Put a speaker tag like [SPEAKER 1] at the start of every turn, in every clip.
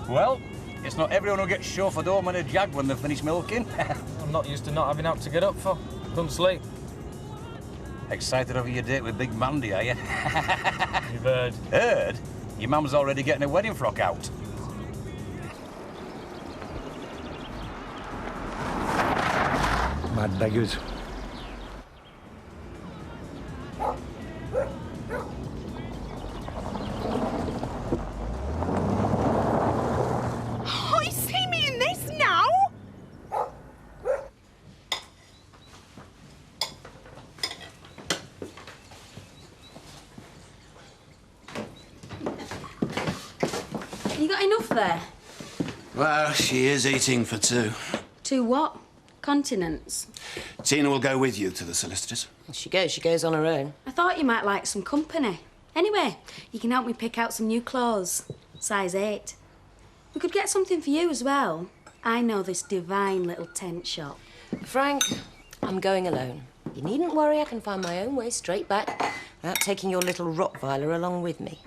[SPEAKER 1] Well, it's not everyone who gets chauffeured home in a jag when they've finished milking.
[SPEAKER 2] I'm not used to not having out to get up for. Couldn't sleep.
[SPEAKER 1] Excited over your date with Big Mandy, are you?
[SPEAKER 2] You've heard.
[SPEAKER 1] Heard? Your mum's already getting a wedding frock out.
[SPEAKER 3] Mad beggars.
[SPEAKER 4] Oh, you see me in this now?
[SPEAKER 5] You got enough there?
[SPEAKER 6] Well, she is eating for two.
[SPEAKER 5] Two what? Continents?
[SPEAKER 6] Tina will go with you to the solicitors.
[SPEAKER 7] She goes on her own.
[SPEAKER 5] I thought you might like some company. Anyway, you can help me pick out some new clothes. Size 8. We could get something for you as well. I know this divine little tent shop.
[SPEAKER 7] Frank, I'm going alone. You needn't worry, I can find my own way straight back without taking your little Rottweiler along with me.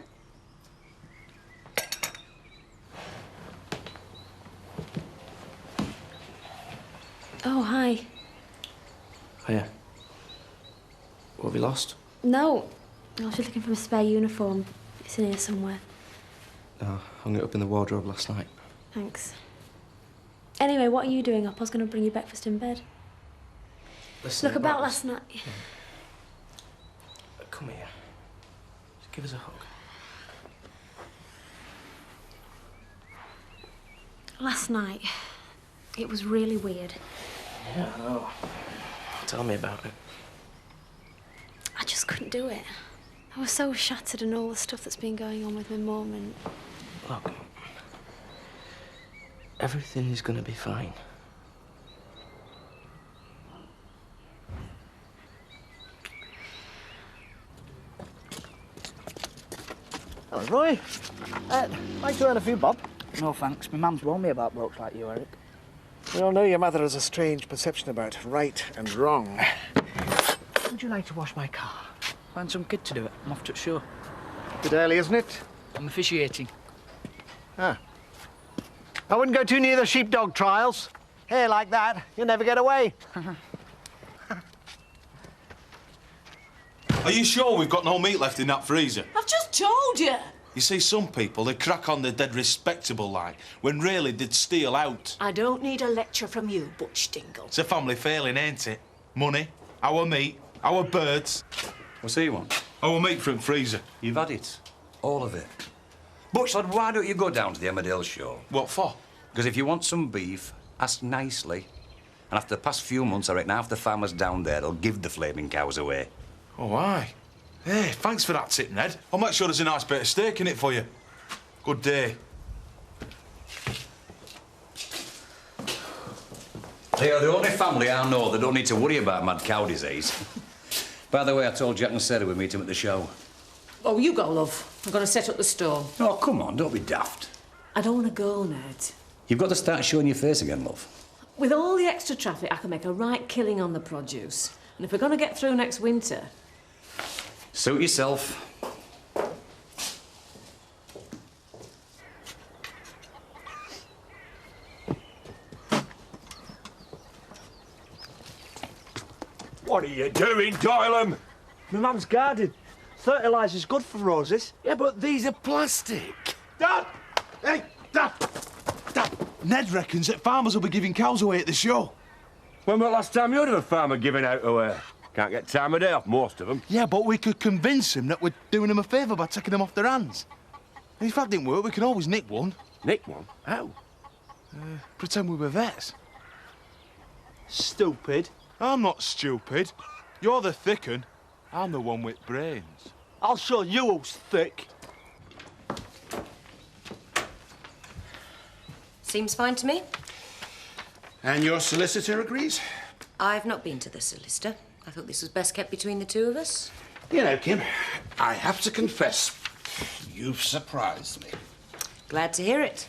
[SPEAKER 5] Oh, hi.
[SPEAKER 3] Hiya. What have you lost?
[SPEAKER 5] No, I was just looking for a spare uniform. It's in here somewhere.
[SPEAKER 3] Oh, I hung it up in the wardrobe last night.
[SPEAKER 5] Thanks. Anyway, what are you doing up? I was going to bring you breakfast in bed.
[SPEAKER 3] Listen,
[SPEAKER 5] Look, about last night.
[SPEAKER 3] Come here. Just give us a hug.
[SPEAKER 5] Last night, it was really weird.
[SPEAKER 3] Yeah, I know. Tell me about it.
[SPEAKER 5] I just couldn't do it. I was so shattered and all the stuff that's been going on with my mum and...
[SPEAKER 3] Look, everything is gonna be fine.
[SPEAKER 8] Hello, Roy. Like to earn a few bob? No, thanks. My mum's warned me about blokes like you, Eric.
[SPEAKER 9] We all know your mother has a strange perception about right and wrong.
[SPEAKER 8] Would you like to wash my car? Find some kid to do it. I'm off to the show.
[SPEAKER 9] Bit early, isn't it?
[SPEAKER 8] I'm officiating.
[SPEAKER 9] Ah. I wouldn't go too near the sheepdog trials. Hair like that, you'll never get away.
[SPEAKER 10] Are you sure we've got no meat left in that freezer?
[SPEAKER 4] I've just told you.
[SPEAKER 10] You see, some people, they crack on the dead respectable like, when really they'd steal out.
[SPEAKER 4] I don't need a lecture from you, Butch Dingle.
[SPEAKER 10] It's a family failing, ain't it? Money, our meat, our birds.
[SPEAKER 1] What's he want?
[SPEAKER 10] Our meat from freezer.
[SPEAKER 1] You've had it. All of it. Butch, lad, why don't you go down to the Emmerdale show?
[SPEAKER 10] What for?
[SPEAKER 1] Because if you want some beef, ask nicely. And after the past few months, I reckon half the farmers down there will give the flaming cows away.
[SPEAKER 10] Oh, why? Hey, thanks for that tip, Ned. I'll make sure there's a nice bit of steak in it for you. Good day.
[SPEAKER 1] They are the only family I know that don't need to worry about mad cow disease. By the way, I told Jack and Sarah we'd meet him at the show.
[SPEAKER 4] Oh, you go, love. I'm going to set up the store.
[SPEAKER 1] Oh, come on, don't be daft.
[SPEAKER 4] I don't want to go, Ned.
[SPEAKER 1] You've got to start showing your face again, love.
[SPEAKER 4] With all the extra traffic, I can make a right killing on the produce. And if we're going to get through next winter...
[SPEAKER 1] Suit yourself.
[SPEAKER 3] What are you doing, Doylem?
[SPEAKER 9] My mum's garden. Fertiliser's good for roses.
[SPEAKER 3] Yeah, but these are plastic.
[SPEAKER 10] Dad! Hey, Dad! Dad! Ned reckons that farmers will be giving cows away at the show.
[SPEAKER 3] When was the last time you heard of a farmer giving out away? Can't get time of day off, most of them.
[SPEAKER 10] Yeah, but we could convince him that we're doing them a favour by taking them off their hands. And if that didn't work, we can always nick one.
[SPEAKER 3] Nick one? How?
[SPEAKER 10] Pretend we were vets.
[SPEAKER 9] Stupid.
[SPEAKER 10] I'm not stupid. You're the thick un. I'm the one with brains.
[SPEAKER 9] I'll show you who's thick.
[SPEAKER 7] Seems fine to me.
[SPEAKER 6] And your solicitor agrees?
[SPEAKER 7] I've not been to the solicitor. I thought this was best kept between the two of us.
[SPEAKER 6] You know, Kim, I have to confess, you've surprised me.
[SPEAKER 7] Glad to hear it.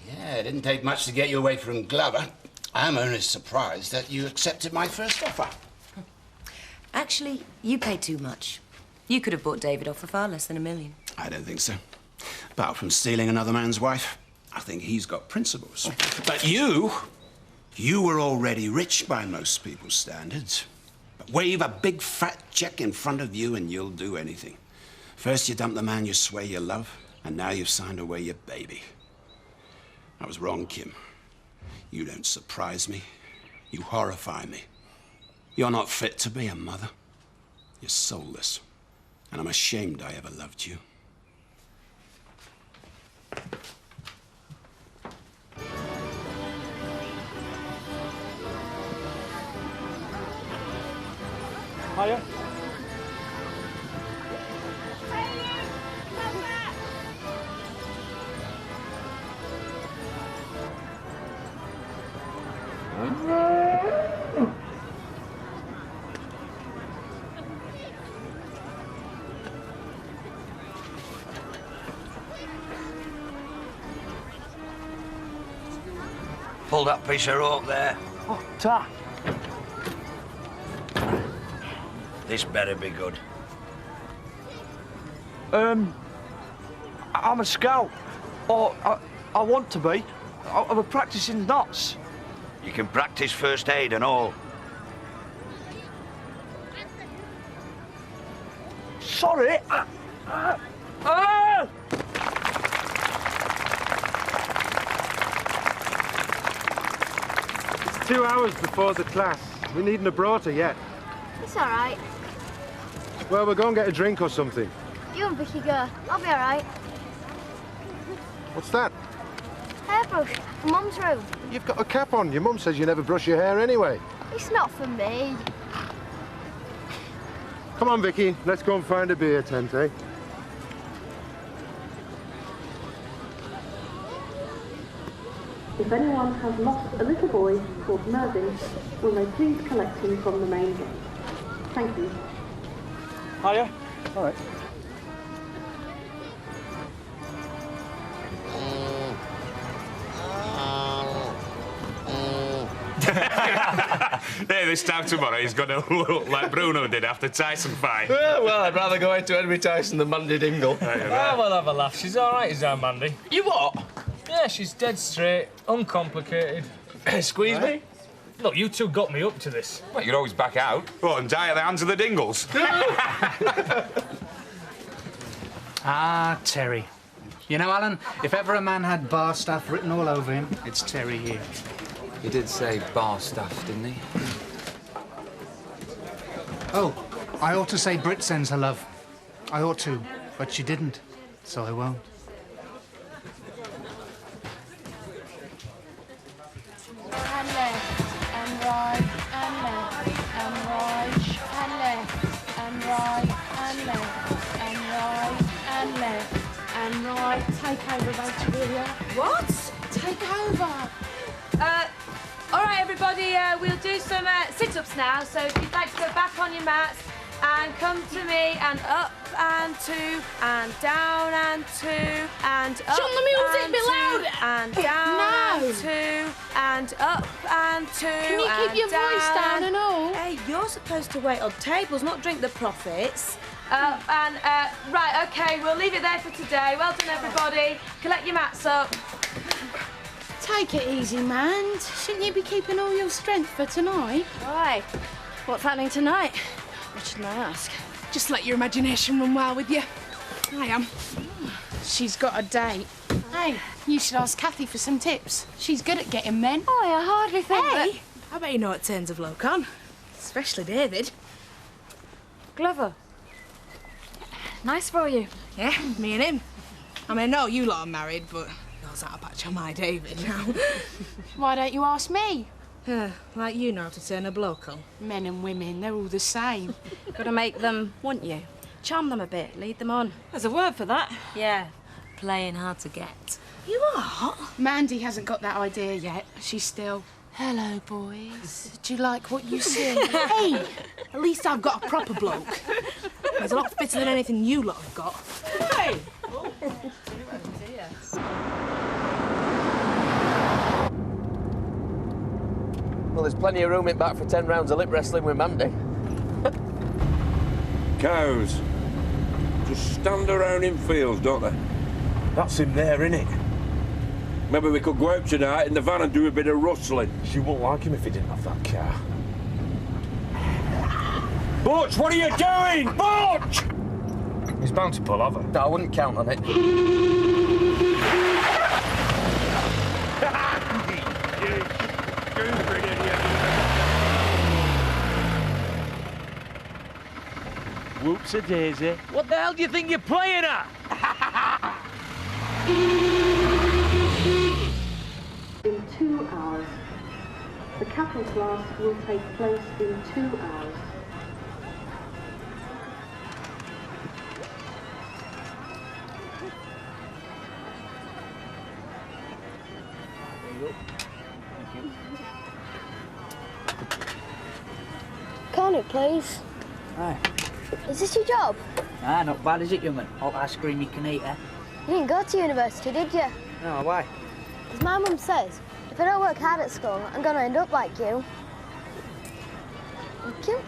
[SPEAKER 6] Yeah, it didn't take much to get you away from Glover. I'm only surprised that you accepted my first offer.
[SPEAKER 7] Actually, you paid too much. You could have bought David off for far less than $1 million.
[SPEAKER 6] I don't think so. Apart from stealing another man's wife, I think he's got principles. But you were already rich by most people's standards. But wave a big fat check in front of you and you'll do anything. First you dump the man you swear you love, and now you've signed away your baby. I was wrong, Kim. You don't surprise me. You horrify me. You're not fit to be a mother. You're soulless. And I'm ashamed I ever loved you.
[SPEAKER 2] Hiya.
[SPEAKER 11] Pull that piece of rope there.
[SPEAKER 8] Oh, Ta.
[SPEAKER 11] This better be good.
[SPEAKER 8] I'm a scout. Or I want to be. I've been practicing knots.
[SPEAKER 11] You can practice first aid and all.
[SPEAKER 8] Sorry.
[SPEAKER 12] It's 2 hours before the class. We need an abrata yet.
[SPEAKER 13] It's all right.
[SPEAKER 12] Well, we'll go and get a drink or something.
[SPEAKER 13] You and Vicky go. I'll be all right.
[SPEAKER 12] What's that?
[SPEAKER 13] Hairbrush. From Mum's room.
[SPEAKER 12] You've got a cap on. Your mum says you never brush your hair anyway.
[SPEAKER 13] It's not for me.
[SPEAKER 12] Come on, Vicky. Let's go and find a beer tent, eh?
[SPEAKER 14] If anyone has lost a little boy called Mervyn, will they please collect him from the main gate? Thank you.
[SPEAKER 8] Hiya. All right.
[SPEAKER 15] Hey, this time tomorrow he's going to look like Bruno did after Tyson fight.
[SPEAKER 2] Well, I'd rather go into Henry Tyson than Mandy Dingle.
[SPEAKER 15] Right.
[SPEAKER 2] We'll have a laugh. She's all right, is our Mandy.
[SPEAKER 15] You what?
[SPEAKER 2] Yeah, she's dead straight, uncomplicated.
[SPEAKER 15] Squeeze me?
[SPEAKER 2] Look, you two got me up to this.
[SPEAKER 15] Well, you're always back out. What, and die at the hands of the Dingles?
[SPEAKER 16] Ah, Terry. You know, Alan, if ever a man had bar staff written all over him, it's Terry here.
[SPEAKER 17] He did say bar stuff, didn't he?
[SPEAKER 16] Oh, I ought to say Brit sends her love. I ought to, but she didn't, so I won't.
[SPEAKER 18] And left, and right, and left, and right, and left, and right, and left, and right, and left, and right. Take over, Rachel, will ya?
[SPEAKER 4] What?
[SPEAKER 18] Take over.
[SPEAKER 4] All right, everybody, we'll do some sit-ups now. So if you'd like to go back on your mats and come to me, and up and two, and down and two, and up.
[SPEAKER 18] Shut the music
[SPEAKER 4] and
[SPEAKER 18] a bit
[SPEAKER 4] two,
[SPEAKER 18] louder.
[SPEAKER 4] and down
[SPEAKER 18] No.
[SPEAKER 4] and two, and up and two.
[SPEAKER 18] Can you keep
[SPEAKER 4] and
[SPEAKER 18] your voice down and all?
[SPEAKER 4] Hey, you're supposed to wait on tables, not drink the profits. Right, okay, we'll leave it there for today. Well done, everybody. Collect your mats up.
[SPEAKER 18] Take it easy, man. Shouldn't you be keeping all your strength for tonight?
[SPEAKER 13] Why? What's happening tonight? What shouldn't I ask?
[SPEAKER 18] Just let your imagination run wild with you. I am. She's got a date. Hey, you should ask Kathy for some tips. She's good at getting men.
[SPEAKER 13] Oh, I hardly think
[SPEAKER 4] Hey, I bet you know what turns of bloke on. Especially David.
[SPEAKER 13] Glover. Nice for you.
[SPEAKER 4] Yeah, me and him. I mean, no, you lot are married, but yours out a patch on my David now.
[SPEAKER 18] Why don't you ask me?
[SPEAKER 4] Like you know how to turn a bloke on.
[SPEAKER 18] Men and women, they're all the same.
[SPEAKER 13] Gotta make them want you. Charm them a bit, lead them on.
[SPEAKER 4] There's a word for that.
[SPEAKER 13] Yeah, playing hard to get.
[SPEAKER 4] You are?
[SPEAKER 18] Mandy hasn't got that idea yet. She's still, hello, boys. Do you like what you see?
[SPEAKER 4] Hey, at least I've got a proper bloke. He's a lot fitter than anything you lot have got. Hey!
[SPEAKER 19] Well, there's plenty of room in back for 10 rounds of lip wrestling with Mandy.
[SPEAKER 3] Cows. Just stand around in fields, don't they?
[SPEAKER 12] That's him there, innit?
[SPEAKER 3] Maybe we could go out tonight in the van and do a bit of rustling.
[SPEAKER 10] She won't like him if he didn't have that car.
[SPEAKER 3] Butch, what are you doing? Butch!
[SPEAKER 2] He's bound to pull over.
[SPEAKER 19] I wouldn't count on it.
[SPEAKER 3] Whoops-a-daisy.
[SPEAKER 9] What the hell do you think you're playing at?
[SPEAKER 14] In 2 hours. The cattle class will take place in 2 hours.
[SPEAKER 20] Can't it, please?
[SPEAKER 8] Aye.
[SPEAKER 20] Is this your job?
[SPEAKER 8] Ah, not bad, is it, young'un? All the ice cream you can eat, eh?
[SPEAKER 20] You didn't go to university, did you?
[SPEAKER 8] No, why?
[SPEAKER 20] Because my mum says, if I don't work hard at school, I'm going to end up like you. Thank you.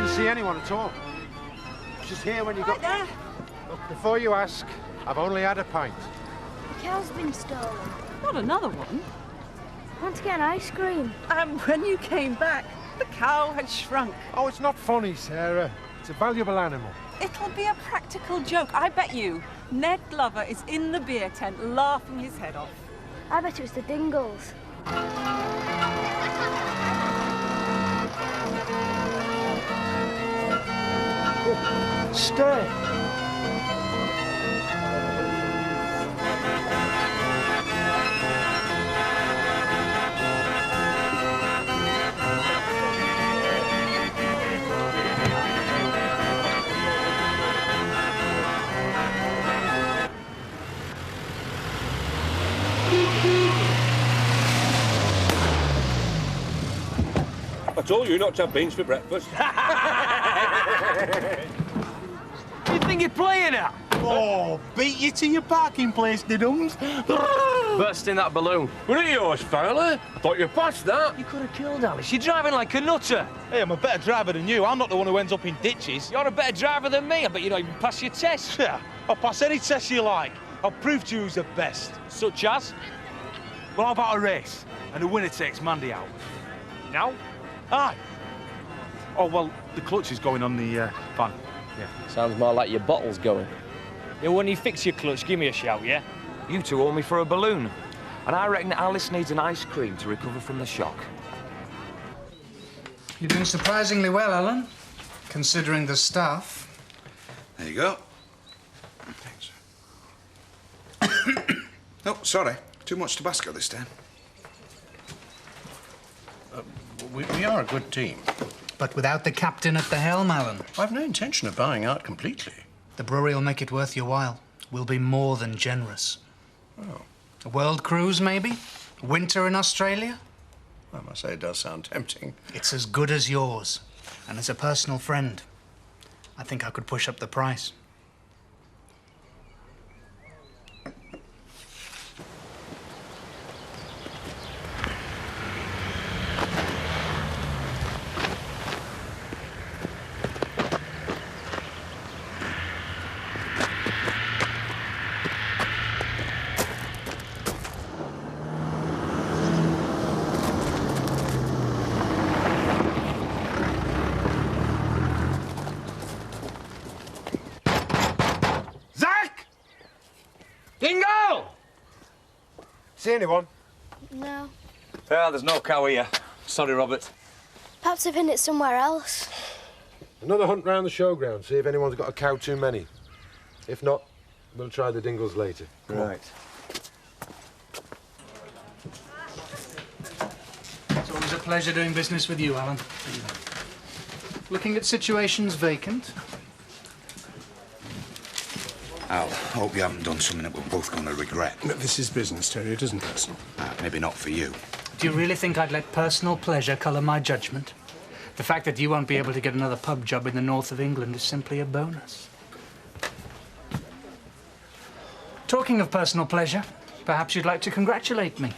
[SPEAKER 9] See anyone at all. I was just here when you got
[SPEAKER 8] there.
[SPEAKER 9] Look, before you ask, I've only had a pint.
[SPEAKER 20] The cow's been stolen.
[SPEAKER 21] Not another one.
[SPEAKER 20] I want to get an ice cream.
[SPEAKER 21] And when you came back, the cow had shrunk.
[SPEAKER 9] Oh, it's not funny, Sarah. It's a valuable animal.
[SPEAKER 21] It'll be a practical joke, I bet you. Ned Glover is in the beer tent laughing his head off.
[SPEAKER 20] I bet it was the Dingles.
[SPEAKER 9] Stay.
[SPEAKER 3] I told you not to have beans for breakfast.
[SPEAKER 9] You think you're playing at?
[SPEAKER 10] Oh, beat you to your parking place, didums.
[SPEAKER 19] Bursting that balloon.
[SPEAKER 3] Were it yours, fella? I thought you passed that.
[SPEAKER 9] You could have killed Alice. You're driving like a nutter.
[SPEAKER 10] Hey, I'm a better driver than you. I'm not the one who ends up in ditches.
[SPEAKER 9] You're a better driver than me. I bet you don't even pass your test.
[SPEAKER 10] Yeah, I'll pass any test you like. I'll prove to you who's the best.
[SPEAKER 9] Such as?
[SPEAKER 10] Well, how about a race? And the winner takes Mandy out.
[SPEAKER 9] Now?
[SPEAKER 10] Aye. Oh, well, the clutch is going on the van. Yeah.
[SPEAKER 19] Sounds more like your bottle's going.
[SPEAKER 9] Yeah, when you fix your clutch, give me a shout, yeah?
[SPEAKER 17] You two owe me for a balloon. And I reckon Alice needs an ice cream to recover from the shock.
[SPEAKER 16] You're doing surprisingly well, Alan, considering the stuff.
[SPEAKER 6] There you go. Thanks. Oh, sorry. Too much Tabasco this time.
[SPEAKER 22] We are a good team.
[SPEAKER 16] But without the captain at the helm, Alan.
[SPEAKER 22] I've no intention of buying out completely.
[SPEAKER 16] The brewery will make it worth your while. We'll be more than generous.
[SPEAKER 22] Oh.
[SPEAKER 16] A world cruise, maybe? Winter in Australia?
[SPEAKER 22] I must say, it does sound tempting.
[SPEAKER 16] It's as good as yours. And as a personal friend, I think I could push up the price.
[SPEAKER 9] Dingo! See anyone?
[SPEAKER 20] No.
[SPEAKER 1] Well, there's no cow here. Sorry, Robert.
[SPEAKER 20] Perhaps they've hidden it somewhere else.
[SPEAKER 9] Another hunt round the showground, see if anyone's got a cow too many. If not, we'll try the Dingles later. Come on.
[SPEAKER 16] It's always a pleasure doing business with you, Alan. Looking at situations vacant.
[SPEAKER 6] Al, hope you haven't done something that we're both going to regret.
[SPEAKER 22] But this is business, Terry. It isn't personal.
[SPEAKER 6] Maybe not for you.
[SPEAKER 16] Do you really think I'd let personal pleasure colour my judgment? The fact that you won't be able to get another pub job in the north of England is simply a bonus. Talking of personal pleasure, perhaps you'd like to congratulate me.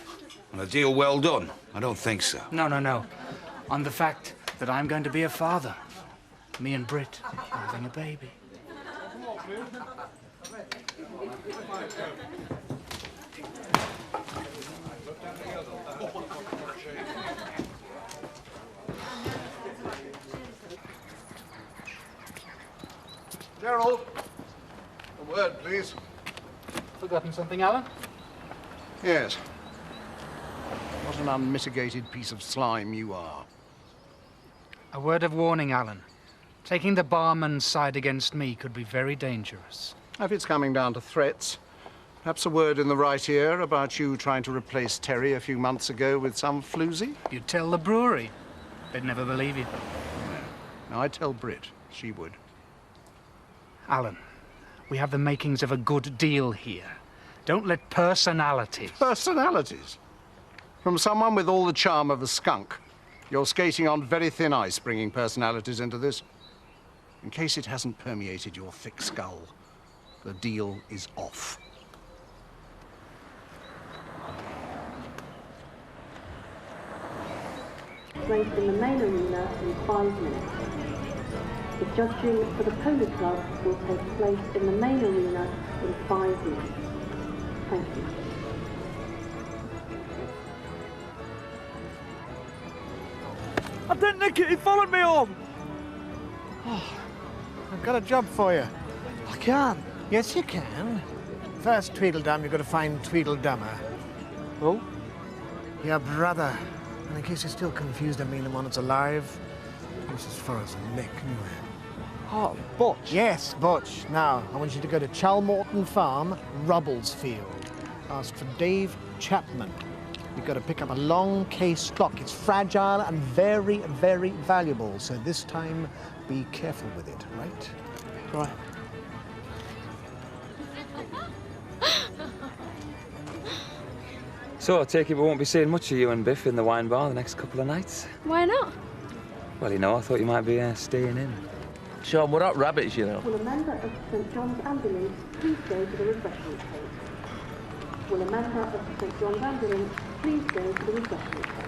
[SPEAKER 6] On a deal well done? I don't think so.
[SPEAKER 16] No. On the fact that I'm going to be a father. Me and Britt are having a baby.
[SPEAKER 22] Gerald, a word, please.
[SPEAKER 16] Forgotten something, Alan?
[SPEAKER 22] Yes. What an unmitigated piece of slime you are.
[SPEAKER 16] A word of warning, Alan. Taking the barman's side against me could be very dangerous.
[SPEAKER 22] If it's coming down to threats, perhaps a word in the right ear about you trying to replace Terry a few months ago with some floozy?
[SPEAKER 16] You'd tell the brewery. They'd never believe you.
[SPEAKER 22] No, I'd tell Britt. She would.
[SPEAKER 16] Alan, we have the makings of a good deal here. Don't let personalities...
[SPEAKER 22] Personalities? From someone with all the charm of a skunk. You're skating on very thin ice bringing personalities into this. In case it hasn't permeated your thick skull, the deal is off.
[SPEAKER 14] Placed in the main arena in 5 minutes. The judging for the Polo Club will take place in the main arena in 5 minutes. Thank you.
[SPEAKER 8] I didn't nick it, he followed me home.
[SPEAKER 9] Oh, I've got a job for you.
[SPEAKER 8] I can't.
[SPEAKER 9] Yes, you can. First, Tweedledum, you've got to find Tweedledummer.
[SPEAKER 8] Oh?
[SPEAKER 9] Your brother. And in case you're still confused, I mean the one that's alive. He's as far as a neck, anyway.
[SPEAKER 8] Oh, Butch?
[SPEAKER 9] Yes, Butch. Now, I want you to go to Chalmorton Farm, Rubblesfield. Ask for Dave Chapman. You've got to pick up a long case clock. It's fragile and very, very valuable. So this time, be careful with it, right?
[SPEAKER 8] Right.
[SPEAKER 17] So I take it we won't be seeing much of you and Biff in the wine bar the next couple of nights?
[SPEAKER 13] Why not?
[SPEAKER 17] Well, you know, I thought you might be staying in.
[SPEAKER 19] Sean, we're not rabbits, you know.
[SPEAKER 14] Will a member of St John's Ambulance please go to the refreshment table? Will a member of St John's Ambulance please go to the refreshment table?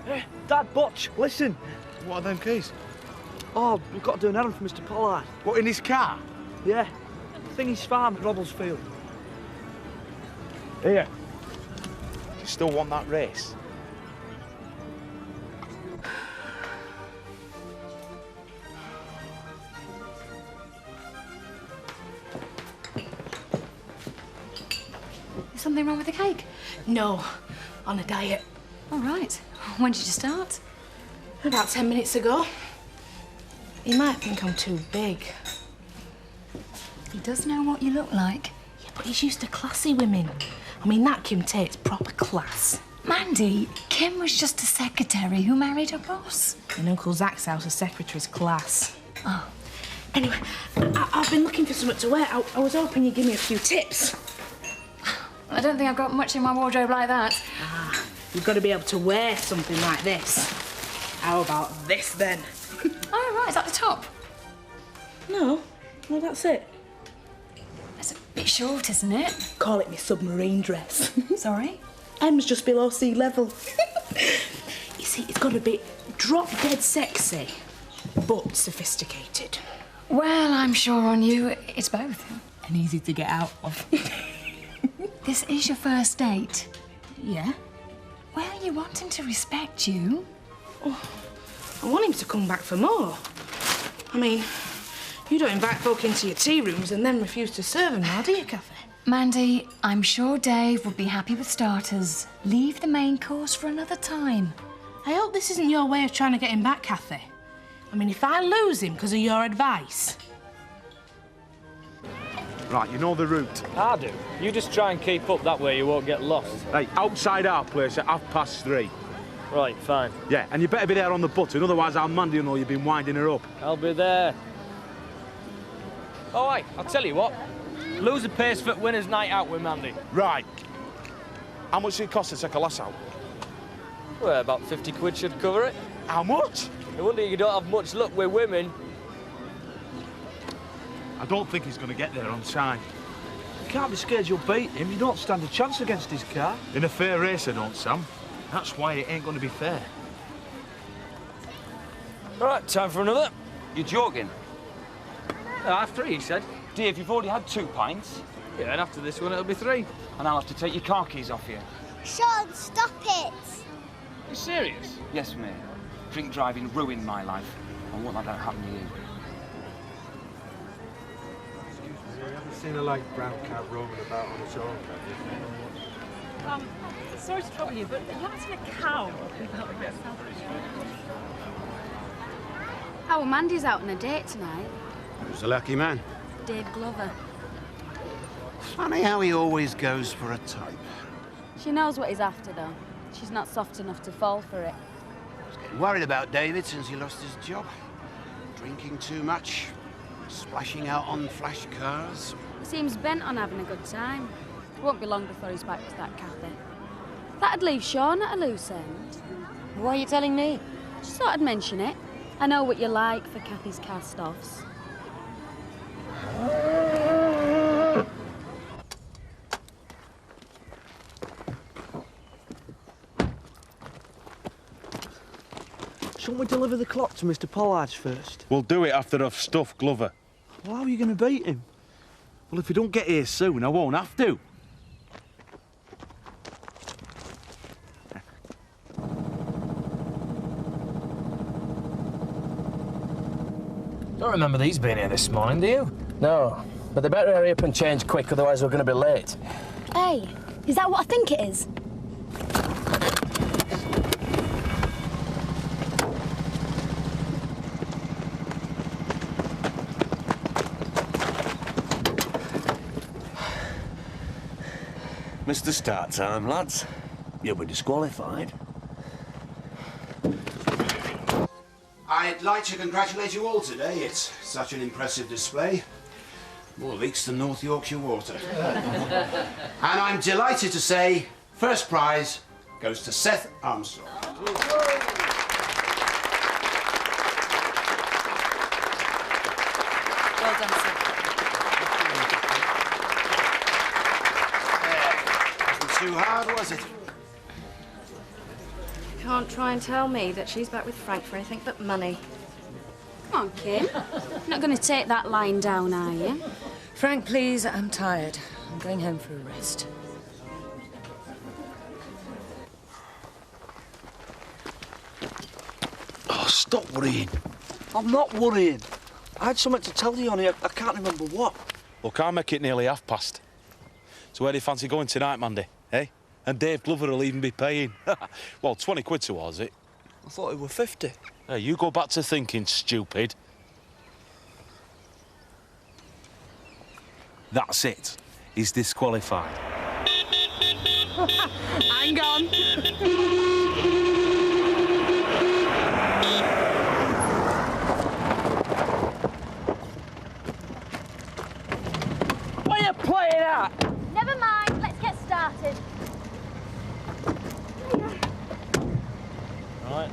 [SPEAKER 8] Hey, Dad, Butch, listen.
[SPEAKER 22] What are them keys?
[SPEAKER 8] Oh, we've got to do an errand for Mr. Pollard.
[SPEAKER 22] What, in his car?
[SPEAKER 8] Yeah. Thingy's farm at Rubblesfield.
[SPEAKER 22] Here. You still want that race?
[SPEAKER 4] Is something wrong with the cake?
[SPEAKER 18] No, on a diet.
[SPEAKER 4] All right. When did you start?
[SPEAKER 18] About 10 minutes ago. He might think I'm too big.
[SPEAKER 4] He does know what you look like.
[SPEAKER 18] Yeah, but he's used to classy women. I mean, that Kim Tate's proper class.
[SPEAKER 4] Mandy, Kim was just a secretary who married her boss.
[SPEAKER 18] In Uncle Zach's house, a secretary's class.
[SPEAKER 4] Oh.
[SPEAKER 18] Anyway, I've been looking for something to wear. I was hoping you'd give me a few tips.
[SPEAKER 4] I don't think I've got much in my wardrobe like that.
[SPEAKER 18] Ah, you've got to be able to wear something like this. How about this, then?
[SPEAKER 4] Oh, right, is that the top?
[SPEAKER 18] No, that's it.
[SPEAKER 4] It's a bit short, isn't it?
[SPEAKER 18] Call it my submarine dress.
[SPEAKER 4] Sorry?
[SPEAKER 18] M's just below sea level. You see, it's got to be drop-dead sexy, but sophisticated.
[SPEAKER 4] Well, I'm sure on you it's both.
[SPEAKER 18] And easy to get out of.
[SPEAKER 4] This is your first date?
[SPEAKER 18] Yeah.
[SPEAKER 4] Well, you want him to respect you.
[SPEAKER 18] Oh, I want him to come back for more. I mean, you don't invite folk into your tea rooms and then refuse to serve them now, do you, Kathy?
[SPEAKER 4] Mandy, I'm sure Dave would be happy with starters. Leave the main course for another time.
[SPEAKER 18] I hope this isn't your way of trying to get him back, Kathy. I mean, if I lose him because of your advice...
[SPEAKER 12] Right, you know the route.
[SPEAKER 5] I do. You just try and keep up, that way you won't get lost.
[SPEAKER 12] Hey, outside our place at 3:30.
[SPEAKER 5] Right, fine.
[SPEAKER 10] Yeah, and you better be there on the button, otherwise I'll Mandy know you've been winding her up.
[SPEAKER 5] I'll be there. Oh, aye, I'll tell you what. Loser pays for winner's night out with Mandy.
[SPEAKER 10] Right. How much did it cost to take a lass out?
[SPEAKER 5] Well, about 50 quid should cover it.
[SPEAKER 10] How much?
[SPEAKER 5] No wonder you don't have much luck with women.
[SPEAKER 10] I don't think he's going to get there on time.
[SPEAKER 8] You can't be scared you'll beat him. You don't stand a chance against his car.
[SPEAKER 10] In a fair race, I don't, Sam. That's why it ain't going to be fair.
[SPEAKER 5] Right, time for another.
[SPEAKER 17] You're jogging?
[SPEAKER 5] Half 3, he said.
[SPEAKER 17] Dave, you've already had 2 pints.
[SPEAKER 5] Yeah, and after this one, it'll be 3.
[SPEAKER 17] And I'll have to take your car keys off you.
[SPEAKER 20] Sean, stop it!
[SPEAKER 5] You serious?
[SPEAKER 17] Yes, mate. Drink driving ruined my life. I won't let that happen to you.
[SPEAKER 12] Excuse me, I haven't seen a light brown cat roaming about on its own, have you?
[SPEAKER 21] Sorry to trouble you, but you haven't seen a cow.
[SPEAKER 13] Oh, Mandy's out on a date tonight.
[SPEAKER 6] Who's the lucky man?
[SPEAKER 13] Dave Glover.
[SPEAKER 6] Funny how he always goes for a type.
[SPEAKER 13] She knows what he's after, though. She's not soft enough to fall for it.
[SPEAKER 6] Getting worried about David since he lost his job. Drinking too much, splashing out on flash cars.
[SPEAKER 13] He seems bent on having a good time. It won't be long before he's back with that Kathy. That'd leave Sean at a loose end.
[SPEAKER 20] Why are you telling me?
[SPEAKER 13] Just thought I'd mention it. I know what you like for Kathy's cast-offs.
[SPEAKER 8] Shouldn't we deliver the clock to Mr. Pollard's first?
[SPEAKER 10] We'll do it after I've stuffed Glover.
[SPEAKER 8] Well, how are you going to beat him?
[SPEAKER 10] Well, if he don't get here soon, I won't have to.
[SPEAKER 5] Don't remember these being here this morning, do you?
[SPEAKER 19] No, but they better hurry up and change quick, otherwise we're going to be late.
[SPEAKER 20] Hey, is that what I think it is?
[SPEAKER 3] Mr. Start Time, lads. You'll be disqualified.
[SPEAKER 6] I'd like to congratulate you all today. It's such an impressive display. More leaks than North Yorkshire water. And I'm delighted to say, first prize goes to Seth Armstrong.
[SPEAKER 4] Well done, sir.
[SPEAKER 6] Wasn't too hard, was it?
[SPEAKER 13] You can't try and tell me that she's back with Frank for anything but money. Come on, Kim. You're not going to take that line down, are you?
[SPEAKER 4] Frank, please, I'm tired. I'm going home for a rest.
[SPEAKER 8] Oh, stop worrying. I'm not worrying. I had something to tell you, honey. I can't remember what.
[SPEAKER 10] Look, I'll make it nearly 1:30. So where do you fancy going tonight, Mandy? Eh? And Dave Glover will even be paying. Well, 20 quid towards it.
[SPEAKER 8] I thought it were 50.
[SPEAKER 10] Hey, you go back to thinking, stupid. That's it. He's disqualified.
[SPEAKER 21] Hang on.
[SPEAKER 5] What are you playing at?
[SPEAKER 20] Never mind, let's get started.
[SPEAKER 5] Right.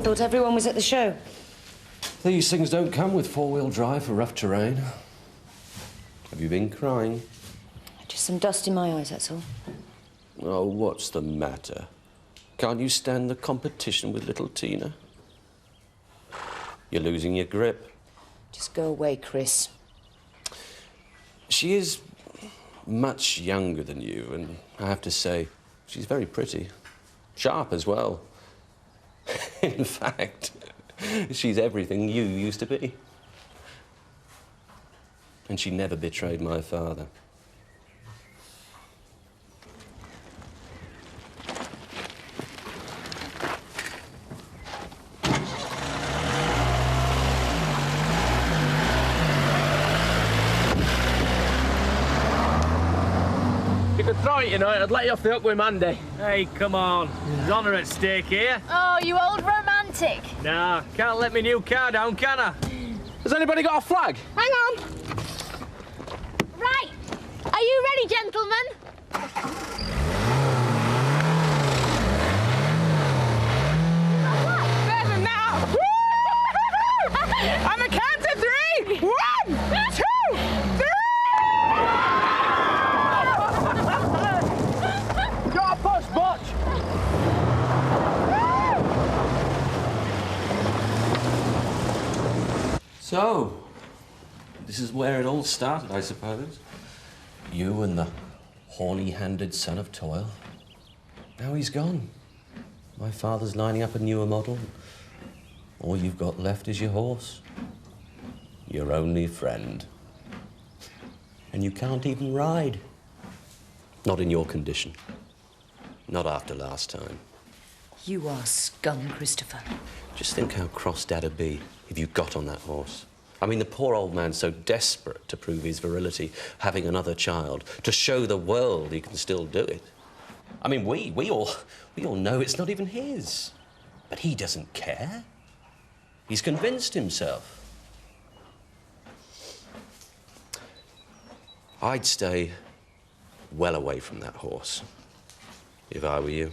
[SPEAKER 4] Thought everyone was at the show.
[SPEAKER 7] These things don't come with four-wheel drive for rough terrain. Have you been crying?
[SPEAKER 4] Just some dust in my eyes, that's all.
[SPEAKER 7] Oh, what's the matter? Can't you stand the competition with little Tina? You're losing your grip.
[SPEAKER 4] Just go away, Chris.
[SPEAKER 7] She is much younger than you, and I have to say, she's very pretty. Sharp as well. In fact, she's everything you used to be. And she never betrayed my father.
[SPEAKER 5] throw it, you know, I'd let you off the hook with Mandy. Hey, come on. There's honour at stake here.
[SPEAKER 20] Oh, you old romantic.
[SPEAKER 5] Nah, can't let me new car down, can I? Has anybody got a flag?
[SPEAKER 20] Hang on. Right. Are you ready, gentlemen?
[SPEAKER 21] Better now! On the count of 3! 1, 2, 3!
[SPEAKER 5] Got a push, Butch!
[SPEAKER 7] So, this is where it all started, I suppose. You and the horny-handed son of toil. Now he's gone. My father's lining up a newer model. All you've got left is your horse. Your only friend. And you can't even ride. Not in your condition. Not after last time.
[SPEAKER 11] You are scum, Christopher.
[SPEAKER 7] Just think how cross Dad'd be if you got on that horse. I mean, the poor old man's so desperate to prove his virility, having another child, to show the world he can still do it. I mean, we all know it's not even his. But he doesn't care. He's convinced himself. I'd stay well away from that horse, if I were you.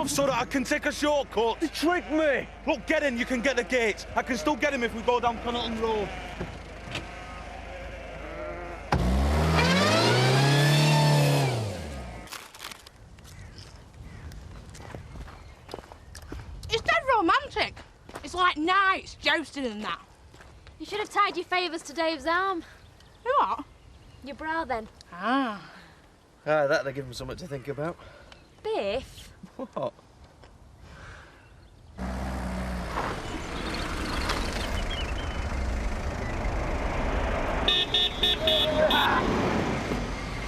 [SPEAKER 10] So that I can take a shortcut.
[SPEAKER 5] You tricked me!
[SPEAKER 10] Look, get in, you can get the gate. I can still get him if we go down Connaughton Road.
[SPEAKER 18] It's dead romantic. It's like knights jousting and that.
[SPEAKER 20] You should have tied your favours to Dave's arm.
[SPEAKER 18] What?
[SPEAKER 20] Your bra, then.
[SPEAKER 18] Ah.
[SPEAKER 8] That'll give him something to think about.
[SPEAKER 20] Biff?
[SPEAKER 8] What?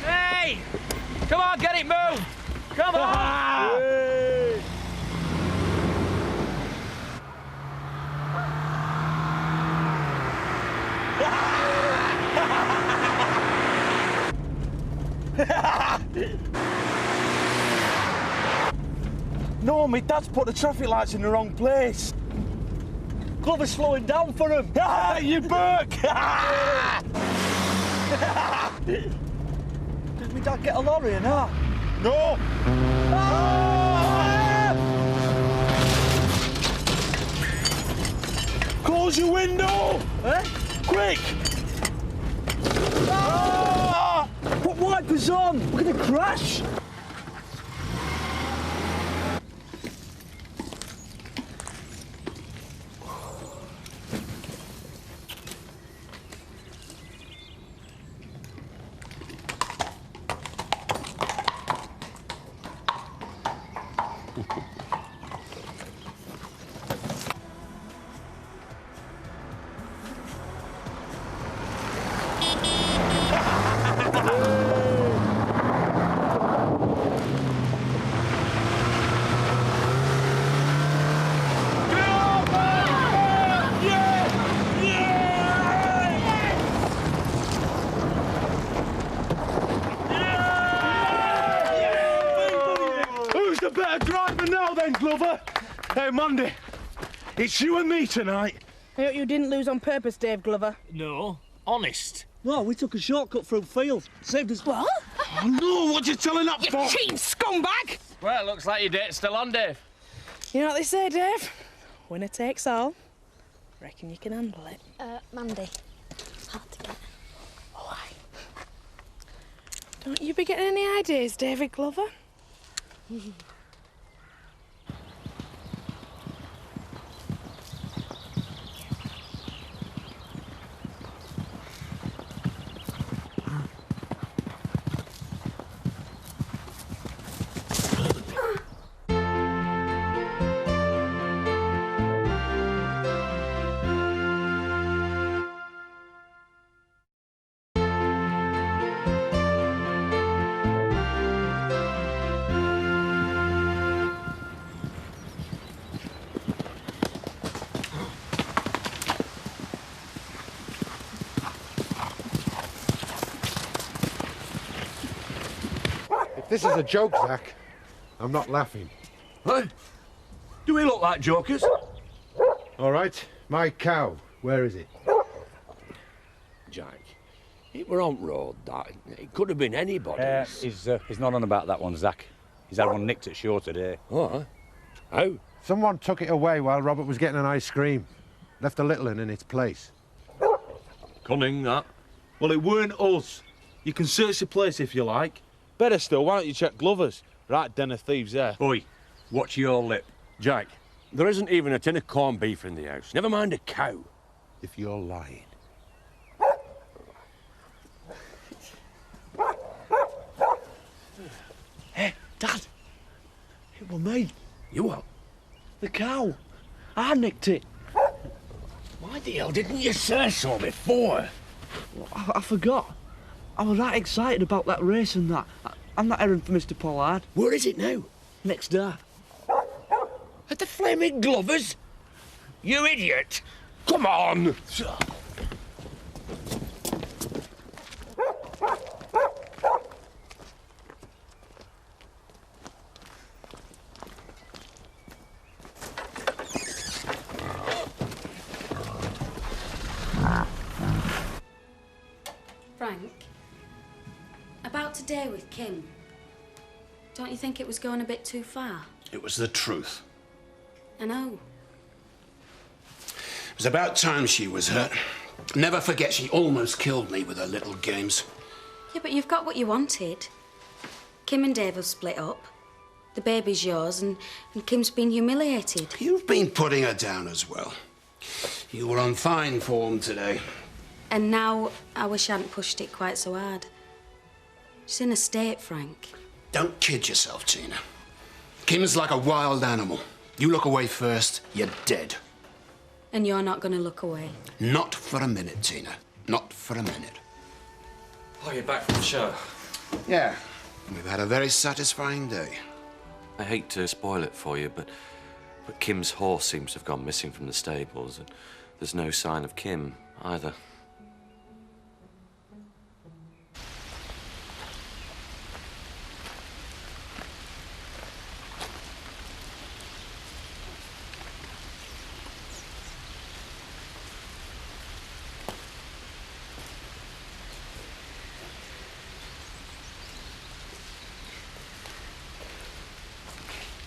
[SPEAKER 5] Hey! Come on, get it moved! Come on!
[SPEAKER 10] No, my dad's put the traffic lights in the wrong place.
[SPEAKER 5] Glover's slowing down for him.
[SPEAKER 10] You Burke!
[SPEAKER 8] Did my dad get a lorry or not?
[SPEAKER 10] No! Close your window!
[SPEAKER 8] Eh?
[SPEAKER 10] Quick!
[SPEAKER 8] Put wipers on! We're gonna crash!
[SPEAKER 10] Glover. Hey, Monday. It's you and me tonight.
[SPEAKER 18] I hope you didn't lose on purpose, Dave Glover.
[SPEAKER 5] No, honest.
[SPEAKER 8] No, we took a shortcut through field. Saved us.
[SPEAKER 18] What?
[SPEAKER 10] Oh, no, what you telling that for?
[SPEAKER 18] You cheating scumbag!
[SPEAKER 5] Well, it looks like your date's still on, Dave.
[SPEAKER 18] You know what they say, Dave? Winner takes all. Reckon you can handle it.
[SPEAKER 20] Mandy. Hard to get.
[SPEAKER 18] Don't you be getting any ideas, David Glover?
[SPEAKER 12] If this is a joke, Zach, I'm not laughing.
[SPEAKER 3] What? Do we look like jokers?
[SPEAKER 12] All right, my cow, where is it?
[SPEAKER 2] Jack, it were on road, that. It could have been anybody's.
[SPEAKER 1] He's not on about that one, Zach. He's had one nicked at shore today.
[SPEAKER 2] Oh, how?
[SPEAKER 12] Someone took it away while Robert was getting an ice cream. Left a little in its place.
[SPEAKER 10] Cunning, that. Well, it weren't us. You can search the place if you like. Better still, why don't you check Glover's? Right den of thieves there.
[SPEAKER 3] Oi, watch your lip.
[SPEAKER 2] Jack, there isn't even a tin of corned beef in the house. Never mind a cow. If you're lying.
[SPEAKER 3] Hey, Dad. It was me.
[SPEAKER 2] You what?
[SPEAKER 3] The cow. I nicked it.
[SPEAKER 2] Why the hell didn't you say so before?
[SPEAKER 3] I forgot. I was that excited about that race and that. And that errand for Mr. Pollard.
[SPEAKER 2] Where is it now?
[SPEAKER 3] Next door.
[SPEAKER 2] At the flaming Glovers? You idiot! Come on!
[SPEAKER 13] Frank, about today with Kim, don't you think it was going a bit too far?
[SPEAKER 6] It was the truth.
[SPEAKER 13] I know.
[SPEAKER 6] It was about time she was hurt. Never forget she almost killed me with her little games.
[SPEAKER 13] Yeah, but you've got what you wanted. Kim and Dave have split up. The baby's yours, and Kim's been humiliated.
[SPEAKER 6] You've been putting her down as well. You were on fine form today.
[SPEAKER 13] And now I wish I hadn't pushed it quite so hard. She's in a state, Frank.
[SPEAKER 6] Don't kid yourself, Tina. Kim's like a wild animal. You look away first, you're dead.
[SPEAKER 13] And you're not going to look away.
[SPEAKER 6] Not for a minute, Tina. Not for a minute.
[SPEAKER 7] Oh, you're back from the show?
[SPEAKER 6] Yeah. We've had a very satisfying day.
[SPEAKER 7] I hate to spoil it for you, but Kim's horse seems to have gone missing from the stables, and there's no sign of Kim either.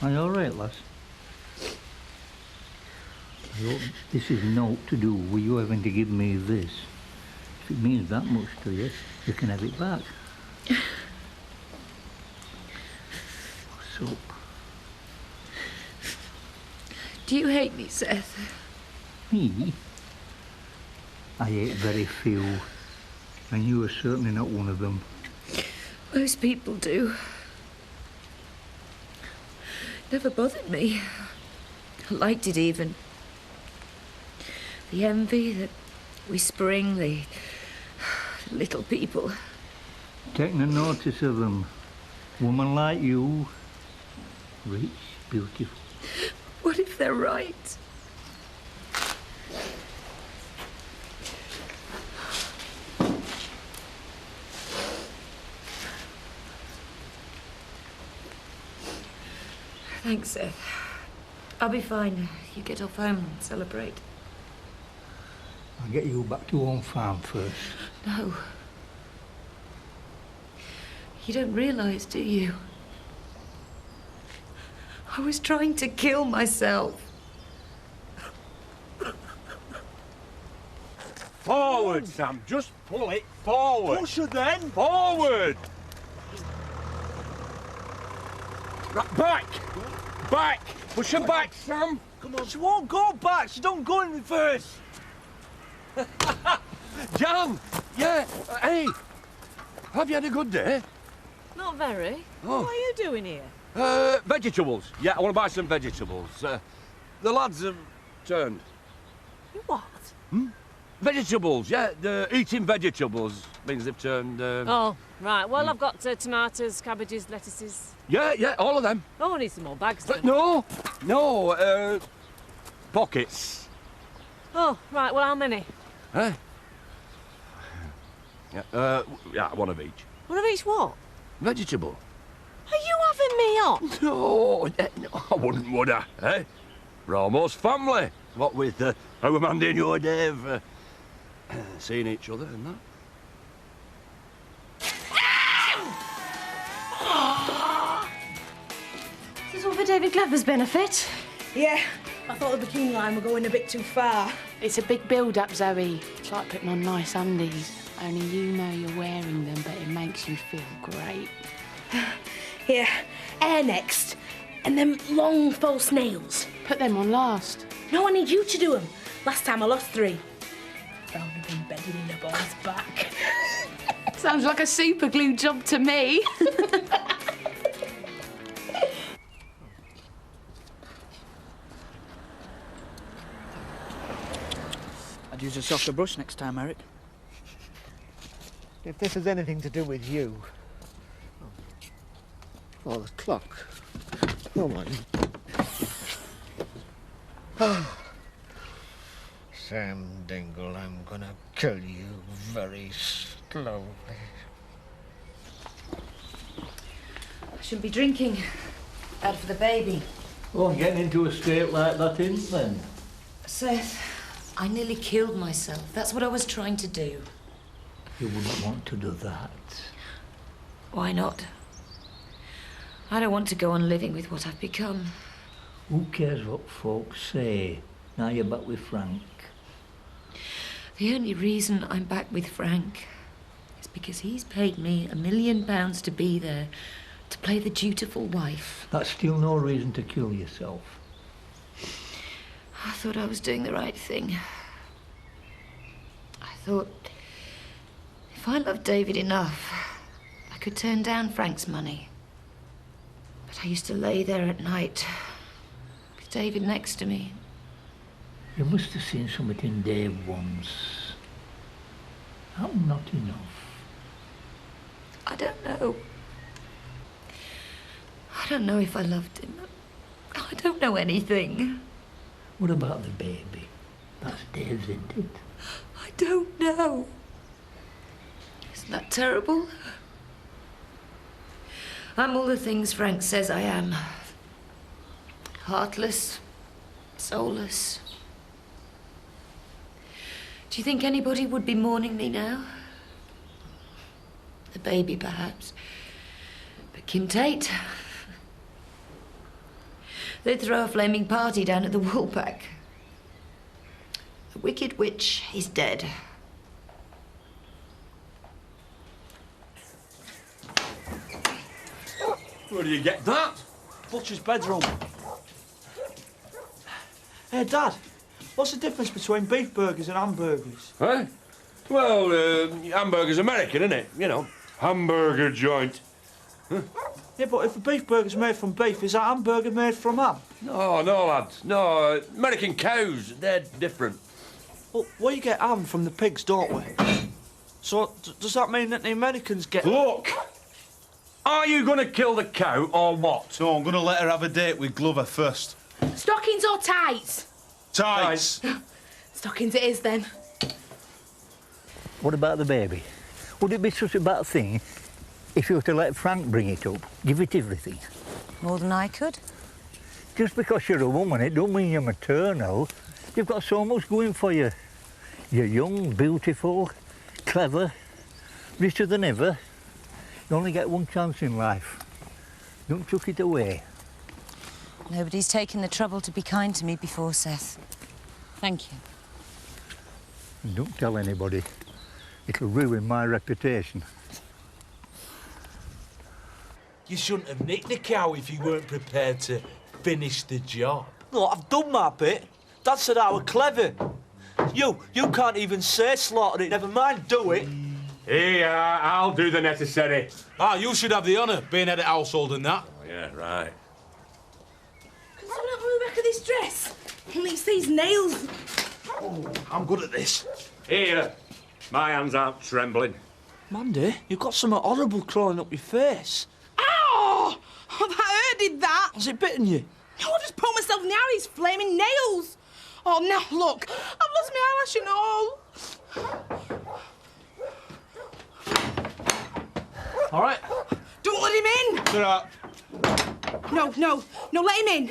[SPEAKER 15] Are you all right, lass? I hope this is naught to do with you having to give me this. If it means that much to you, you can have it back. Soap.
[SPEAKER 18] Do you hate me, Seth?
[SPEAKER 15] Me? I hate very few, and you are certainly not one of them.
[SPEAKER 18] Most people do. Never bothered me. I liked it even. The envy, the whispering, the little people.
[SPEAKER 15] Take no notice of them. Woman like you, rich, beautiful.
[SPEAKER 18] What if they're right? Thanks, Seth. I'll be fine. You get off home and celebrate.
[SPEAKER 15] I'll get you back to home farm first.
[SPEAKER 18] No. You don't realise, do you? I was trying to kill myself.
[SPEAKER 3] Forward, Sam. Just pull it forward. Push her then. Forward.
[SPEAKER 2] Back! Back! Push her back, Sam!
[SPEAKER 3] Come on. She won't go back. She don't go in reverse.
[SPEAKER 2] Jan! Yeah, hey! Have you had a good day?
[SPEAKER 21] Not very.
[SPEAKER 2] Oh.
[SPEAKER 21] What are you doing here?
[SPEAKER 2] Vegetables. Yeah, I want to buy some vegetables. The lads have turned.
[SPEAKER 21] What?
[SPEAKER 2] Vegetables, yeah. Eating vegetables means they've turned...
[SPEAKER 21] Oh, right. Well, I've got tomatoes, cabbages, lettuces.
[SPEAKER 2] Yeah, all of them.
[SPEAKER 21] Oh, I need some more bags, then.
[SPEAKER 2] No, pockets.
[SPEAKER 21] Oh, right. Well, how many?
[SPEAKER 2] Huh? Yeah, one of each.
[SPEAKER 21] One of each what?
[SPEAKER 2] Vegetable.
[SPEAKER 21] Are you having me on?
[SPEAKER 2] No, I wouldn't, would I? Eh? We're almost family. What with our Mandy and your Dave seeing each other and that.
[SPEAKER 13] Is this all for David Glover's benefit?
[SPEAKER 9] Yeah, I thought the bikini line were going a bit too far.
[SPEAKER 18] It's a big build-up, Zoe. It's like putting on nice undies. Only you know you're wearing them, but it makes you feel great.
[SPEAKER 9] Yeah, hair next. And them long false nails.
[SPEAKER 18] Put them on last.
[SPEAKER 9] No, I need you to do them. Last time I lost 3. Found them embedded in the boy's back.
[SPEAKER 18] Sounds like a super glue job to me.
[SPEAKER 8] I'd use a softer brush next time, Eric.
[SPEAKER 16] If this has anything to do with you... Oh, the clock. Oh, my... Oh. Sam Dingle, I'm gonna kill you very slowly.
[SPEAKER 11] I shouldn't be drinking. Bad for the baby.
[SPEAKER 15] Oh, getting into a state like that isn't then?
[SPEAKER 11] Seth, I nearly killed myself. That's what I was trying to do.
[SPEAKER 15] You wouldn't want to do that.
[SPEAKER 11] Why not? I don't want to go on living with what I've become.
[SPEAKER 15] Who cares what folks say? Now you're back with Frank.
[SPEAKER 11] The only reason I'm back with Frank is because he's paid me £1 million to be there, to play the dutiful wife.
[SPEAKER 15] That's still no reason to kill yourself.
[SPEAKER 11] I thought I was doing the right thing. I thought if I loved David enough, I could turn down Frank's money. But I used to lay there at night with David next to me.
[SPEAKER 15] You must have seen something in Dave once. How not enough?
[SPEAKER 11] I don't know. I don't know if I loved him. I don't know anything.
[SPEAKER 15] What about the baby? That's Dave's, isn't it?
[SPEAKER 11] I don't know. Isn't that terrible? I'm all the things Frank says I am. Heartless, soulless. Do you think anybody would be mourning me now? The baby, perhaps. But Kim Tate... They'd throw a flaming party down at the Woolpack. The wicked witch is dead.
[SPEAKER 2] Where do you get that?
[SPEAKER 3] Butcher's bedroom. Hey, Dad, what's the difference between beef burgers and hamburgers?
[SPEAKER 2] Huh? Well, hamburger's American, isn't it? You know, hamburger joint. Huh?
[SPEAKER 3] Yeah, but if a beef burger's made from beef, is that hamburger made from ham?
[SPEAKER 2] No, lads. No, American cows, they're different.
[SPEAKER 3] Well, we get ham from the pigs, don't we? So, does that mean that the Americans get...
[SPEAKER 2] Look! Are you going to kill the cow or what?
[SPEAKER 10] No, I'm going to let her have a date with Glover first.
[SPEAKER 9] Stockings or tights?
[SPEAKER 10] Tights.
[SPEAKER 9] Stockings it is, then.
[SPEAKER 15] What about the baby? Would it be such a bad thing if you were to let Frank bring it up, give it everything?
[SPEAKER 11] More than I could.
[SPEAKER 15] Just because you're a woman, it don't mean you're maternal. You've got so much going for you. You're young, beautiful, clever, richer than ever. You only get one chance in life. Don't chuck it away.
[SPEAKER 11] Nobody's taken the trouble to be kind to me before, Seth. Thank you.
[SPEAKER 15] And don't tell anybody. It'll ruin my reputation.
[SPEAKER 14] You shouldn't have nicked the cow if you weren't prepared to finish the job.
[SPEAKER 3] Look, I've done my bit. Dad said I were clever. You can't even say slaughter it, never mind do it.
[SPEAKER 2] Here, I'll do the necessary.
[SPEAKER 14] Ah, you should have the honour, being head of household and that.
[SPEAKER 2] Oh, yeah, right.
[SPEAKER 9] Can someone help me with the back of this dress? It's these nails.
[SPEAKER 14] Oh, I'm good at this.
[SPEAKER 2] Here, my hands aren't trembling.
[SPEAKER 3] Mandy, you've got something horrible crawling up your face.
[SPEAKER 9] Ow! Oh, that hurt, did that?
[SPEAKER 3] Has it bitten you?
[SPEAKER 9] No, I just pulled myself now, these flaming nails. Oh, now look, I've lost my eyelash and all.
[SPEAKER 14] All right.
[SPEAKER 9] Don't let him in.
[SPEAKER 14] Sit up.
[SPEAKER 9] No, let him in.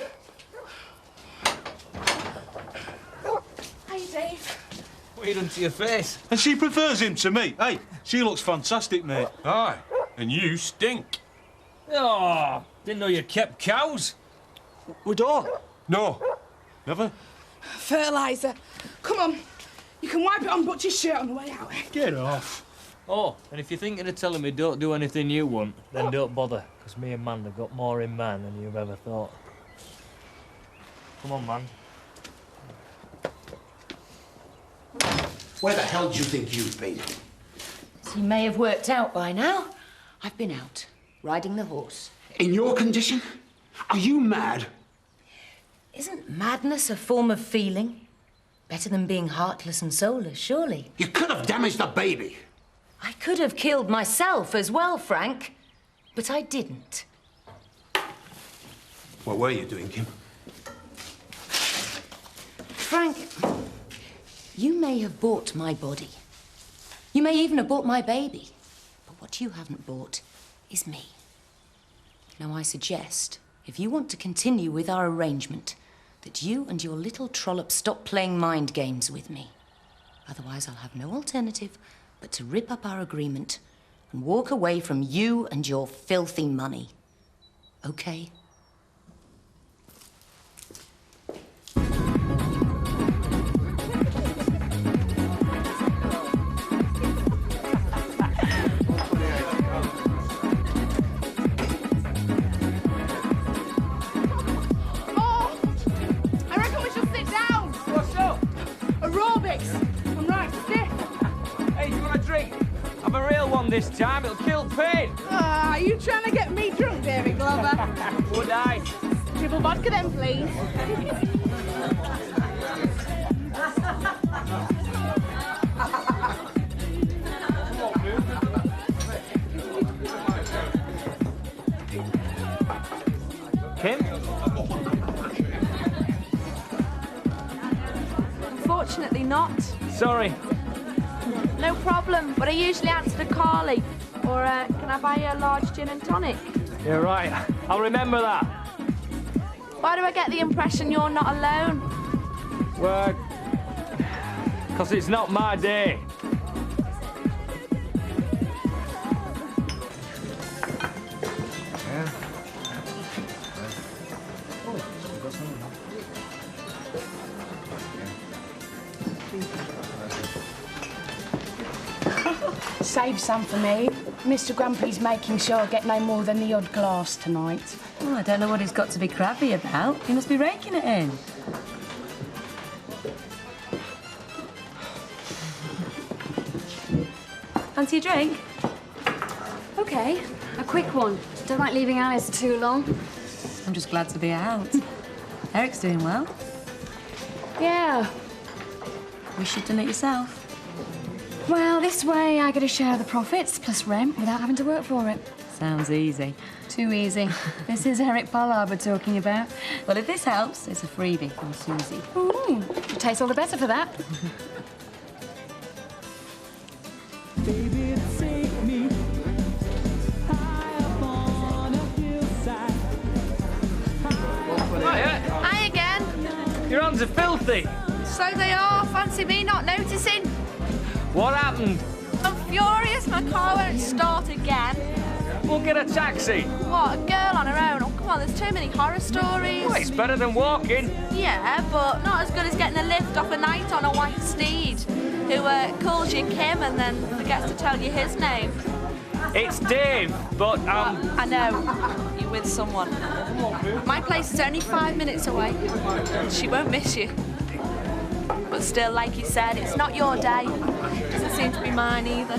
[SPEAKER 9] Hey, Dave.
[SPEAKER 14] What have you done to your face? And she prefers him to me. Hey, she looks fantastic, mate.
[SPEAKER 2] Aye, and you stink.
[SPEAKER 5] Oh, didn't know you kept cows.
[SPEAKER 3] We don't.
[SPEAKER 2] No, never.
[SPEAKER 9] Fertiliser. Come on. You can wipe it on Butch's shirt on the way out.
[SPEAKER 14] Get off.
[SPEAKER 5] Oh, and if you're thinking of telling me don't do anything you want, then don't bother, because me and Man have got more in man than you've ever thought. Come on, Man.
[SPEAKER 6] Where the hell do you think you've been?
[SPEAKER 11] As you may have worked out by now, I've been out, riding the horse.
[SPEAKER 6] In your condition? Are you mad?
[SPEAKER 11] Isn't madness a form of feeling? Better than being heartless and soulless, surely.
[SPEAKER 6] You could have damaged the baby.
[SPEAKER 11] I could have killed myself as well, Frank, but I didn't.
[SPEAKER 6] What were you doing, Kim?
[SPEAKER 11] Frank, you may have bought my body. You may even have bought my baby. But what you haven't bought is me. Now, I suggest, if you want to continue with our arrangement, that you and your little trollop stop playing mind games with me. Otherwise, I'll have no alternative but to rip up our agreement and walk away from you and your filthy money. Okay?
[SPEAKER 5] This time, it'll kill pain.
[SPEAKER 9] Ah, are you trying to get me drunk, David Glover?
[SPEAKER 5] Would I?
[SPEAKER 9] Triple vodka then, please.
[SPEAKER 5] Kim?
[SPEAKER 4] Unfortunately not.
[SPEAKER 5] Sorry.
[SPEAKER 4] No problem, but I usually answer to Carly. Or can I buy you a large gin and tonic?
[SPEAKER 5] You're right. I'll remember that.
[SPEAKER 4] Why do I get the impression you're not alone?
[SPEAKER 5] Well, because it's not my day.
[SPEAKER 18] Save some for me. Mr. Grumpy's making sure I get no more than the odd glass tonight.
[SPEAKER 11] Oh, I don't know what he's got to be crabby about. He must be raking it in. Fancy a drink?
[SPEAKER 13] OK, a quick one. Don't like leaving Alice too long.
[SPEAKER 11] I'm just glad to be out. Eric's doing well.
[SPEAKER 13] Yeah.
[SPEAKER 11] Wish you'd done it yourself.
[SPEAKER 13] Well, this way I get a share of the profits plus rent without having to work for it.
[SPEAKER 11] Sounds easy.
[SPEAKER 13] Too easy. This is Eric Pollard we're talking about.
[SPEAKER 11] Well, if this helps, it's a freebie from Susie.
[SPEAKER 13] Ooh, it tastes all the better for that.
[SPEAKER 22] Baby, take me high up on a hillside.
[SPEAKER 4] Hi again.
[SPEAKER 5] Your hands are filthy.
[SPEAKER 4] So they are. Fancy me not noticing.
[SPEAKER 5] What happened?
[SPEAKER 4] I'm furious. My car won't start again.
[SPEAKER 5] We'll get a taxi.
[SPEAKER 4] What, a girl on her own? Oh, come on, there's too many horror stories.
[SPEAKER 5] Well, it's better than walking.
[SPEAKER 4] Yeah, but not as good as getting a lift off a knight on a white steed who calls you Kim and then forgets to tell you his name.
[SPEAKER 5] It's Dave, but
[SPEAKER 21] I know. You're with someone. My place is only 5 minutes away. She won't miss you. But still, like you said, it's not your day. Doesn't seem to be mine either.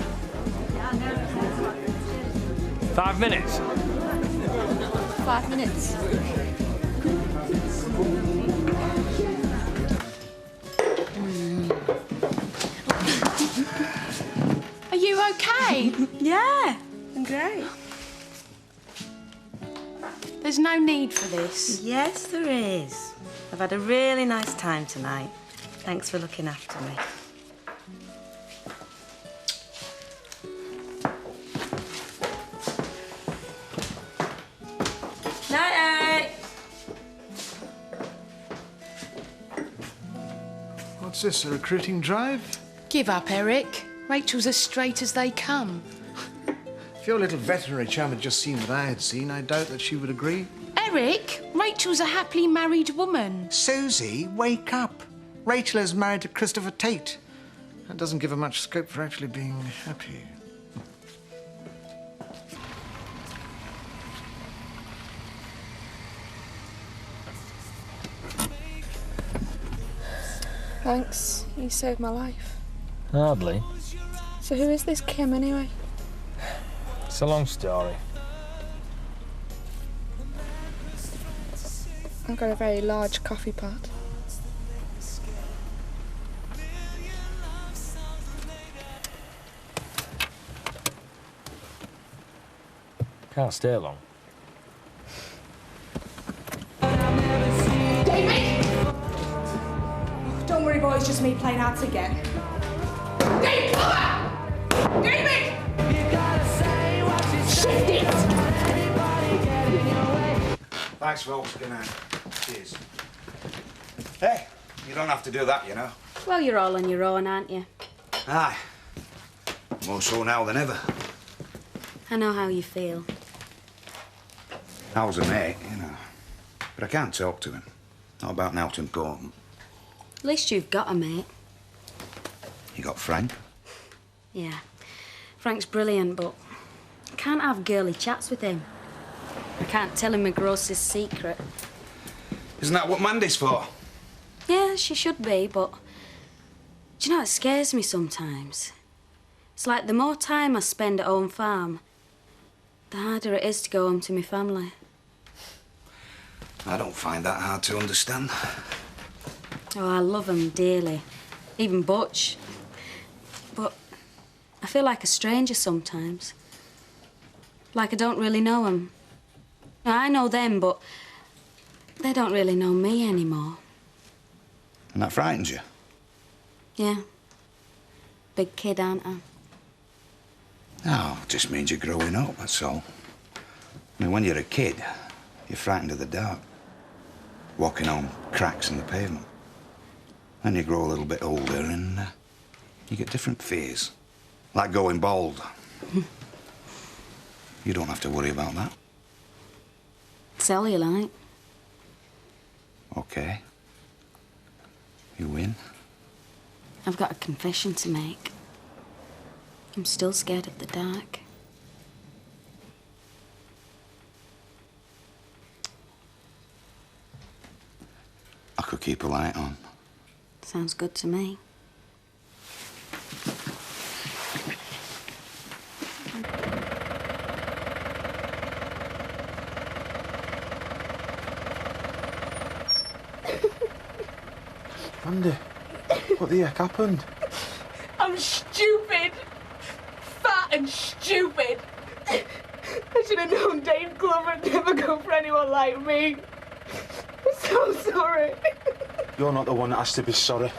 [SPEAKER 5] 5 minutes.
[SPEAKER 21] 5 minutes.
[SPEAKER 18] Are you okay?
[SPEAKER 21] Yeah, I'm great.
[SPEAKER 18] There's no need for this.
[SPEAKER 17] Yes, there is. I've had a really nice time tonight. Thanks for looking after me.
[SPEAKER 21] Night-night.
[SPEAKER 12] What's this, a recruiting drive?
[SPEAKER 18] Give up, Eric. Rachel's as straight as they come.
[SPEAKER 12] If your little veterinary chum had just seen what I had seen, I doubt that she would agree.
[SPEAKER 18] Eric, Rachel's a happily married woman.
[SPEAKER 12] Susie, wake up. Rachel is married to Christopher Tate. That doesn't give her much scope for actually being happy.
[SPEAKER 18] Thanks. You saved my life.
[SPEAKER 5] Hardly.
[SPEAKER 18] So who is this Kim, anyway?
[SPEAKER 5] It's a long story.
[SPEAKER 18] I've got a very large coffee pot.
[SPEAKER 5] Can't stay long.
[SPEAKER 9] David! Don't worry, boys, just me playing hard to get. David, cover! David! Shift it!
[SPEAKER 1] Thanks, folks. Good night. Cheers. Hey, you don't have to do that, you know.
[SPEAKER 13] Well, you're all on your own, aren't you?
[SPEAKER 1] Aye. More so now than ever.
[SPEAKER 13] I know how you feel.
[SPEAKER 1] I was a mate, you know. But I can't talk to him. Not about now it's important.
[SPEAKER 13] At least you've got a mate.
[SPEAKER 1] You got Frank?
[SPEAKER 13] Yeah. Frank's brilliant, but I can't have girly chats with him. I can't tell him my grossest secret.
[SPEAKER 1] Isn't that what Mandy's for?
[SPEAKER 13] Yeah, she should be, but do you know, it scares me sometimes. It's like the more time I spend at home farm, the harder it is to go home to my family.
[SPEAKER 1] I don't find that hard to understand.
[SPEAKER 13] Oh, I love him dearly. Even Butch. But I feel like a stranger sometimes. Like I don't really know him. I know them, but they don't really know me anymore.
[SPEAKER 1] And that frightens you?
[SPEAKER 13] Yeah. Big kid, aren't I?
[SPEAKER 1] No, it just means you're growing up, that's all. I mean, when you're a kid, you're frightened of the dark. Walking on cracks in the pavement. Then you grow a little bit older and you get different fears. Like going bald. You don't have to worry about that.
[SPEAKER 13] Tell you like.
[SPEAKER 1] Okay. You win.
[SPEAKER 13] I've got a confession to make. I'm still scared of the dark.
[SPEAKER 1] I could keep a light on.
[SPEAKER 13] Sounds good to me.
[SPEAKER 12] Mandy, what the heck happened?
[SPEAKER 9] I'm stupid. Fat and stupid. I should have known Dave Glover would never go for anyone like me. I'm so sorry.
[SPEAKER 10] You're not the one that has to be sorry.